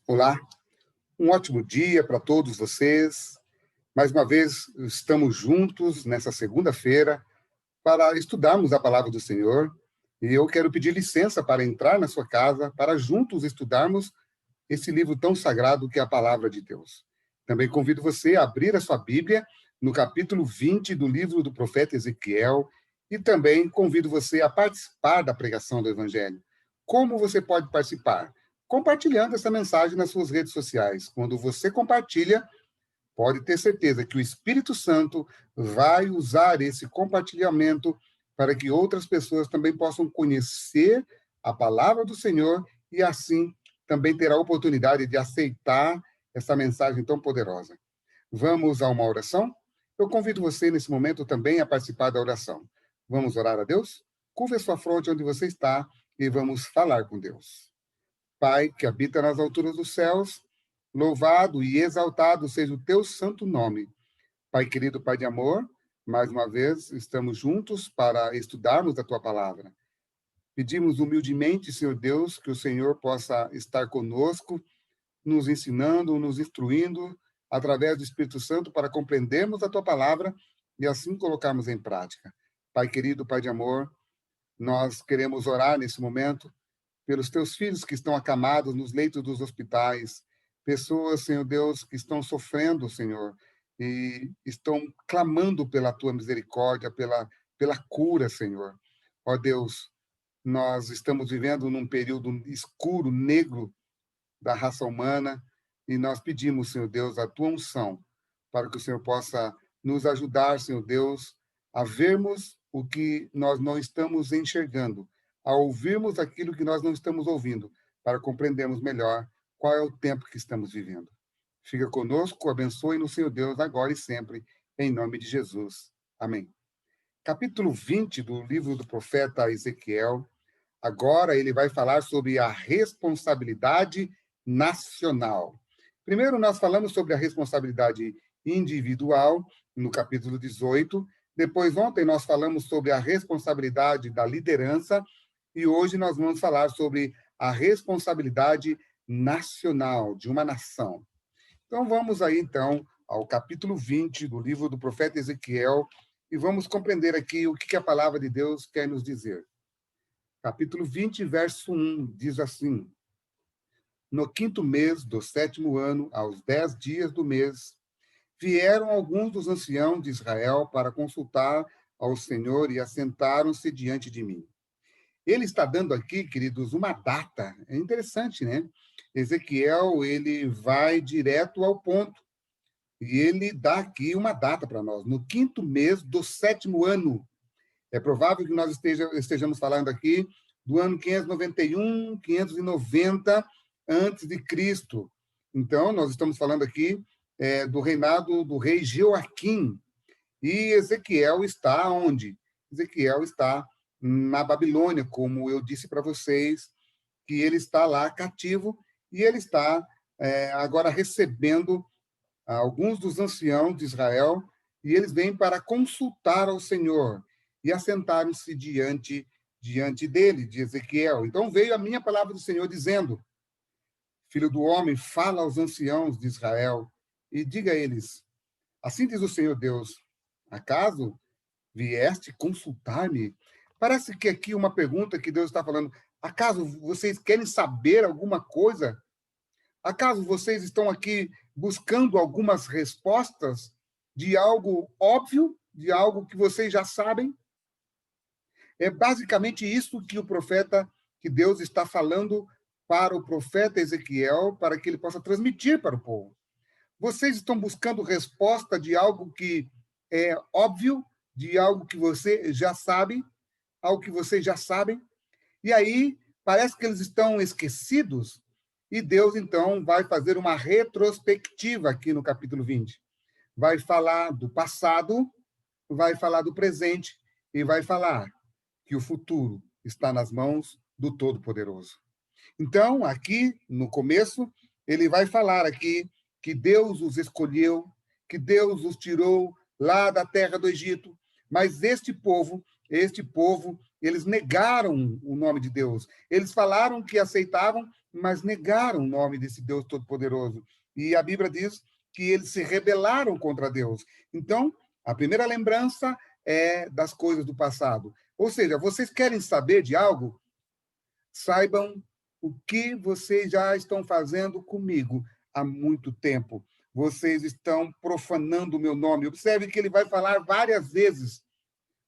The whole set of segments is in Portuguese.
Olá, um ótimo dia para todos vocês. Mais uma vez, estamos juntos nessa segunda-feira para estudarmos a palavra do Senhor. E eu quero pedir licença para entrar na sua casa, para juntos estudarmos esse livro tão sagrado que é a palavra de Deus. Também convido você a abrir a sua Bíblia no capítulo 20 do livro do profeta Ezequiel e também convido você a participar da pregação do Evangelho. Como você pode participar? Compartilhando essa mensagem nas suas redes sociais. Quando você compartilha, pode ter certeza que o Espírito Santo vai usar esse compartilhamento para que outras pessoas também possam conhecer a palavra do Senhor e assim também ter a oportunidade de aceitar essa mensagem tão poderosa. Vamos a uma oração? Eu convido você nesse momento também a participar da oração. Vamos orar a Deus? Curva a sua fronte onde você está e vamos falar com Deus. Pai, que habita nas alturas dos céus, louvado e exaltado seja o teu santo nome. Pai querido, Pai de amor, mais uma vez estamos juntos para estudarmos a tua palavra. Pedimos humildemente, Senhor Deus, que o Senhor possa estar conosco, nos ensinando, nos instruindo, através do Espírito Santo, para compreendermos a tua palavra e assim colocarmos em prática. Pai querido, Pai de amor, nós queremos orar nesse momento pelos teus filhos que estão acamados nos leitos dos hospitais, pessoas, Senhor Deus, que estão sofrendo, Senhor, e estão clamando pela tua misericórdia, pela cura, Senhor. Ó Deus, nós estamos vivendo num período escuro, negro da raça humana, e nós pedimos, Senhor Deus, a tua unção, para que o Senhor possa nos ajudar, Senhor Deus, a vermos o que nós não estamos enxergando, a ouvirmos aquilo que nós não estamos ouvindo, para compreendermos melhor qual é o tempo que estamos vivendo. Fica conosco, abençoe-nos, Senhor Deus, agora e sempre, em nome de Jesus. Amém. Capítulo 20 do livro do profeta Ezequiel. Agora ele vai falar sobre a responsabilidade nacional. Primeiro nós falamos sobre a responsabilidade individual, no capítulo 18. Depois, ontem, nós falamos sobre a responsabilidade da liderança. E hoje nós vamos falar sobre a responsabilidade nacional, de uma nação. Então, vamos aí, então, ao capítulo 20 do livro do profeta Ezequiel e vamos compreender aqui o que a palavra de Deus quer nos dizer. Capítulo 20, verso 1, diz assim: No 5º mês do 7º ano, aos 10 dias do mês, vieram alguns dos anciãos de Israel para consultar ao Senhor e assentaram-se diante de mim. Ele está dando aqui, queridos, uma data. É interessante, né? Ezequiel, ele vai direto ao ponto. E ele dá aqui uma data para nós, no 5º mês do 7º ano. É provável que nós estejamos falando aqui do ano 591, 590 antes de Cristo. Então, nós estamos falando aqui do reinado do rei Joaquim. E Ezequiel está onde? Ezequiel está na Babilônia, como eu disse para vocês, que ele está lá cativo e ele está agora recebendo alguns dos anciãos de Israel e eles vêm para consultar ao Senhor e assentaram-se diante dele, de Ezequiel. Então veio a minha palavra do Senhor dizendo: Filho do homem, fala aos anciãos de Israel e diga a eles: assim diz o Senhor Deus, acaso vieste consultar-me? Parece que aqui uma pergunta que Deus está falando: acaso vocês querem saber alguma coisa? Acaso vocês estão aqui buscando algumas respostas de algo óbvio, de algo que vocês já sabem? É basicamente isso que o profeta, que Deus está falando para o profeta Ezequiel, para que ele possa transmitir para o povo. Vocês estão buscando resposta de algo que é óbvio, de algo que você já sabe, algo que vocês já sabem, e aí parece que eles estão esquecidos, e Deus, então, vai fazer uma retrospectiva aqui no capítulo 20. Vai falar do passado, vai falar do presente, e vai falar que o futuro está nas mãos do Todo-Poderoso. Então, aqui, no começo, ele vai falar aqui que Deus os escolheu, que Deus os tirou lá da terra do Egito, mas este povo, eles negaram o nome de Deus. Eles falaram que aceitavam, mas negaram o nome desse Deus Todo-Poderoso. E a Bíblia diz que eles se rebelaram contra Deus. Então, a primeira lembrança é das coisas do passado. Ou seja, vocês querem saber de algo? Saibam o que vocês já estão fazendo comigo há muito tempo. Vocês estão profanando o meu nome. Observe que ele vai falar várias vezes.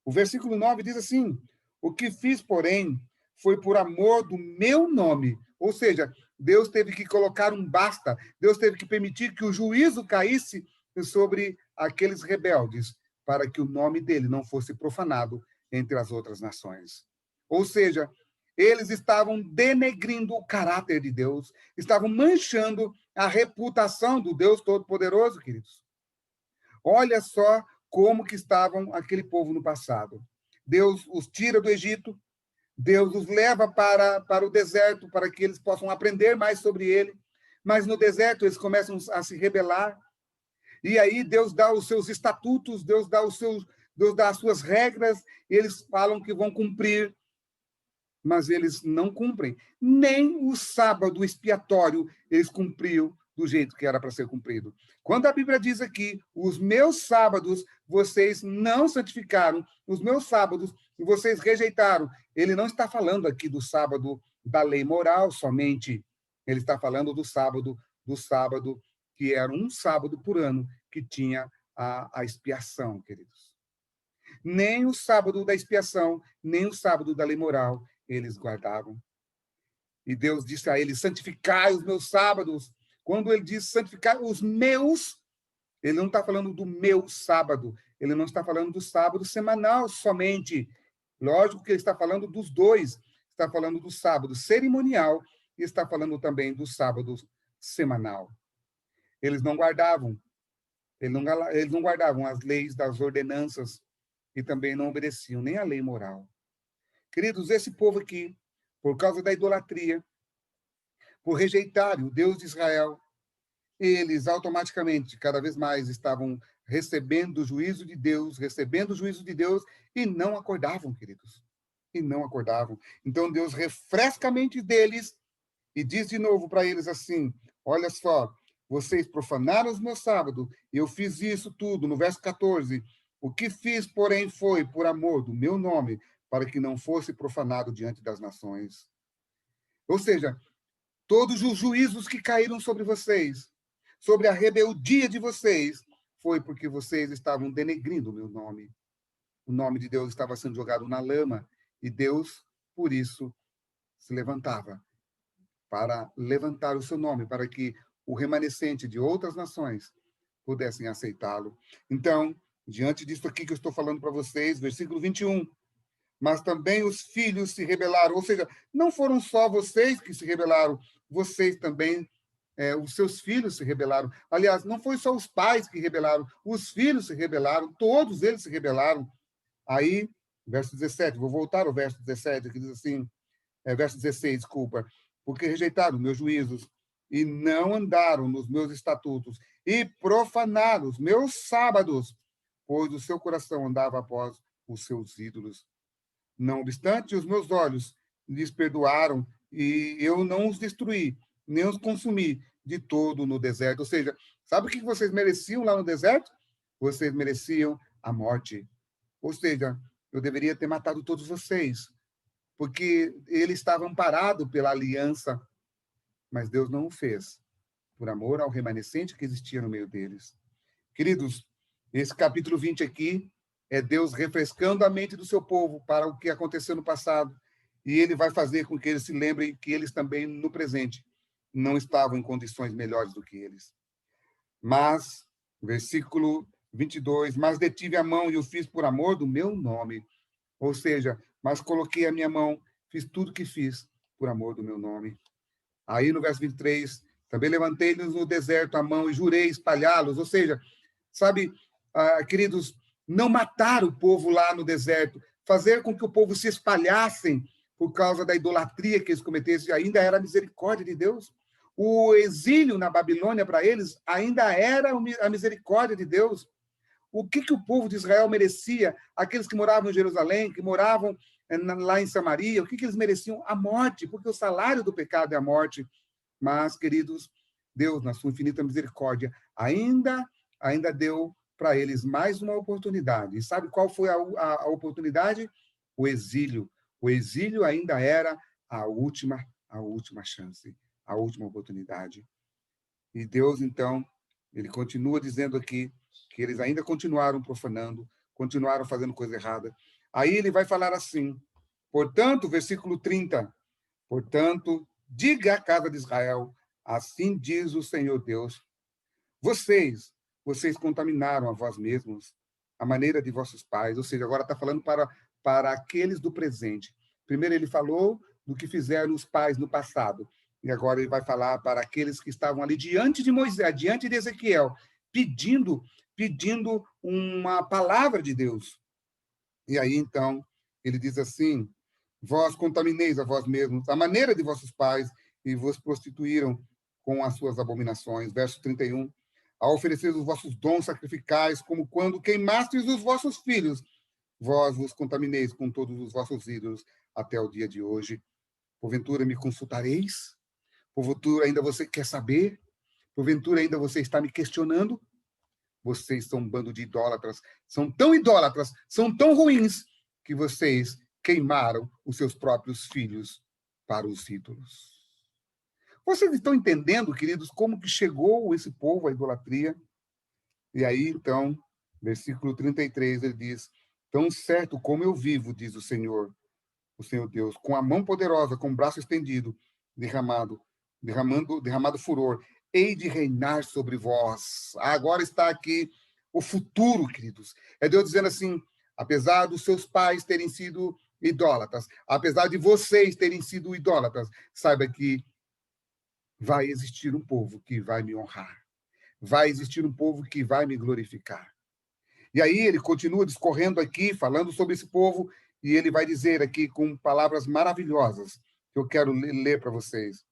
O versículo 9 diz assim: o que fiz, porém, foi por amor do meu nome. Ou seja, Deus teve que colocar um basta. Deus teve que permitir que o juízo caísse sobre aqueles rebeldes, para que o nome dele não fosse profanado entre as outras nações. Ou seja, eles estavam denegrindo o caráter de Deus, estavam manchando a reputação do Deus Todo-Poderoso, queridos. Olha só como que estavam aquele povo no passado. Deus os tira do Egito, Deus os leva para o deserto, para que eles possam aprender mais sobre ele, mas no deserto eles começam a se rebelar, e aí Deus dá os seus estatutos, Deus dá as suas regras, eles falam que vão cumprir, mas eles não cumprem. Nem o sábado expiatório eles cumpriam do jeito que era para ser cumprido. Quando a Bíblia diz aqui, os meus sábados vocês não santificaram, os meus sábados vocês rejeitaram, ele não está falando aqui do sábado da lei moral somente, ele está falando do sábado que era um sábado por ano que tinha a expiação, queridos. Nem o sábado da expiação, nem o sábado da lei moral eles guardavam. E Deus disse a eles: santificai os meus sábados. Quando ele diz santificar os meus, ele não está falando do meu sábado, ele não está falando do sábado semanal somente. Lógico que ele está falando dos dois, está falando do sábado cerimonial e está falando também do sábado semanal. Eles não guardavam, eles não guardavam as leis das ordenanças e também não obedeciam nem a lei moral. Queridos, esse povo aqui, por causa da idolatria, por rejeitarem o Deus de Israel, eles automaticamente, cada vez mais, estavam recebendo o juízo de Deus, e não acordavam, queridos. E não acordavam. Então, Deus refresca a mente deles e diz de novo para eles assim: olha só, vocês profanaram os meus sábados, eu fiz isso tudo, no verso 14. O que fiz, porém, foi por amor do meu nome, para que não fosse profanado diante das nações. Ou seja, todos os juízos que caíram sobre vocês, sobre a rebeldia de vocês, foi porque vocês estavam denegrindo o meu nome. O nome de Deus estava sendo jogado na lama, e Deus, por isso, se levantava para levantar o seu nome, para que o remanescente de outras nações pudessem aceitá-lo. Então, diante disso aqui que eu estou falando para vocês, versículo 21, mas também os filhos se rebelaram. Ou seja, não foram só vocês que se rebelaram, vocês também, os seus filhos se rebelaram. Aliás, não foi só os pais que rebelaram, os filhos se rebelaram, todos eles se rebelaram. Aí, verso 17, vou voltar ao verso 17, que diz assim, verso 16, desculpa, porque rejeitaram meus juízos e não andaram nos meus estatutos e profanaram os meus sábados, pois o seu coração andava após os seus ídolos. Não obstante, os meus olhos lhes perdoaram e eu não os destruí, nem os consumi de todo no deserto. Ou seja, sabe o que vocês mereciam lá no deserto? Vocês mereciam a morte. Ou seja, eu deveria ter matado todos vocês, porque ele estava amparado pela aliança, mas Deus não o fez, por amor ao remanescente que existia no meio deles. Queridos, esse capítulo 20 aqui é Deus refrescando a mente do seu povo para o que aconteceu no passado, e ele vai fazer com que eles se lembrem que eles também, no presente, não estavam em condições melhores do que eles. Mas, versículo 22, mas detive a mão e o fiz por amor do meu nome. Ou seja, mas coloquei a minha mão, fiz tudo que fiz por amor do meu nome. Aí no verso 23, também levantei-lhes no deserto a mão e jurei espalhá-los. Ou seja, sabe, queridos, não matar o povo lá no deserto, fazer com que o povo se espalhassem por causa da idolatria que eles cometessem, ainda era a misericórdia de Deus. O exílio na Babilônia para eles ainda era a misericórdia de Deus. O que o povo de Israel merecia? Aqueles que moravam em Jerusalém, que moravam lá em Samaria, o que eles mereciam? A morte, porque o salário do pecado é a morte. Mas, queridos, Deus, na sua infinita misericórdia, ainda deu para eles mais uma oportunidade. E sabe qual foi a oportunidade? O exílio. O exílio ainda era a última chance, a última oportunidade. E Deus, então, ele continua dizendo aqui que eles ainda continuaram profanando, continuaram fazendo coisa errada. Aí ele vai falar assim, portanto, versículo 30, portanto, diga à casa de Israel, assim diz o Senhor Deus, vocês contaminaram a vós mesmos, a maneira de vossos pais, ou seja, agora está falando para aqueles do presente. Primeiro ele falou do que fizeram os pais no passado, e agora ele vai falar para aqueles que estavam ali diante de Moisés, diante de Ezequiel, pedindo uma palavra de Deus. E aí, então, ele diz assim, vós contamineis a vós mesmos, a maneira de vossos pais, e vos prostituíram com as suas abominações. Verso 31, a oferecer os vossos dons sacrificais, como quando queimastes os vossos filhos, vós vos contamineis com todos os vossos ídolos até o dia de hoje. Porventura me consultareis? Porventura ainda você quer saber? Porventura ainda você está me questionando? Vocês são um bando de idólatras, são tão ruins, que vocês queimaram os seus próprios filhos para os ídolos. Vocês estão entendendo, queridos, como que chegou esse povo à idolatria? E aí, então, versículo 33, ele diz, tão certo como eu vivo, diz o Senhor Deus, com a mão poderosa, com o braço estendido, derramado furor, hei de reinar sobre vós. Agora está aqui o futuro, queridos. É Deus dizendo assim, apesar dos seus pais terem sido idólatras, apesar de vocês terem sido idólatras, saiba que vai existir um povo que vai me honrar. Vai existir um povo que vai me glorificar. E aí ele continua discorrendo aqui, falando sobre esse povo, e ele vai dizer aqui com palavras maravilhosas, que eu quero ler para vocês.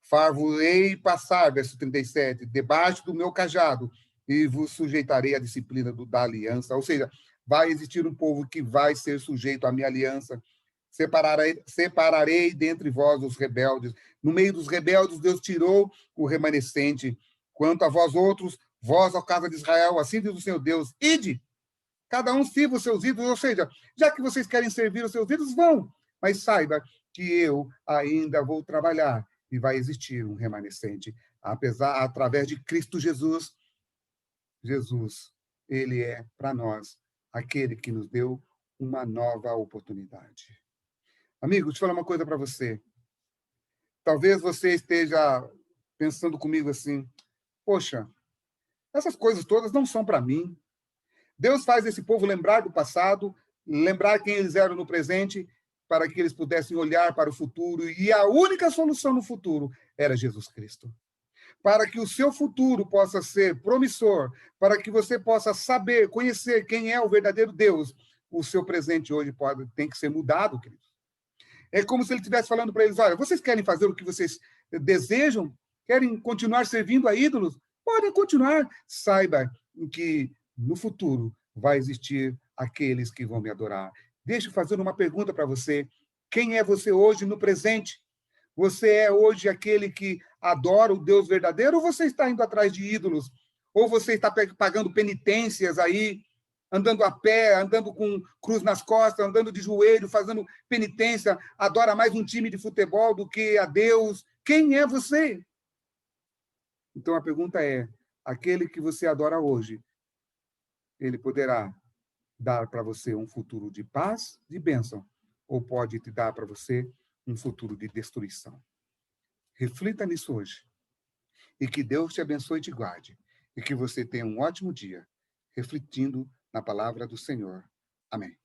Far-vos-ei passar, verso 37, debaixo do meu cajado, e vos sujeitarei à disciplina da aliança. Ou seja, vai existir um povo que vai ser sujeito à minha aliança. Separarei dentre vós os rebeldes. No meio dos rebeldes, Deus tirou o remanescente. Quanto a vós outros, vós, ó casa de Israel, assim diz o Senhor Deus, ide, cada um sirva os seus ídolos, ou seja, já que vocês querem servir os seus ídolos, vão, mas saiba que eu ainda vou trabalhar e vai existir um remanescente. Através de Cristo Jesus, ele é para nós aquele que nos deu uma nova oportunidade. Amigo, deixa eu falar uma coisa para você. Talvez você esteja pensando comigo assim, poxa, essas coisas todas não são para mim. Deus faz esse povo lembrar do passado, lembrar quem eles eram no presente, para que eles pudessem olhar para o futuro, e a única solução no futuro era Jesus Cristo. Para que o seu futuro possa ser promissor, para que você possa saber, conhecer quem é o verdadeiro Deus, o seu presente hoje tem que ser mudado, querido. É como se ele estivesse falando para eles, olha, vocês querem fazer o que vocês desejam? Querem continuar servindo a ídolos? Podem continuar. Saiba que no futuro vai existir aqueles que vão me adorar. Deixa eu fazer uma pergunta para você. Quem é você hoje no presente? Você é hoje aquele que adora o Deus verdadeiro ou você está indo atrás de ídolos? Ou você está pagando penitências aí, andando a pé, andando com cruz nas costas, andando de joelho, fazendo penitência, adora mais um time de futebol do que a Deus? Quem é você? Então a pergunta é, aquele que você adora hoje, ele poderá dar para você um futuro de paz, de bênção, ou pode te dar para você um futuro de destruição? Reflita nisso hoje. E que Deus te abençoe e te guarde. E que você tenha um ótimo dia, refletindo na palavra do Senhor. Amém.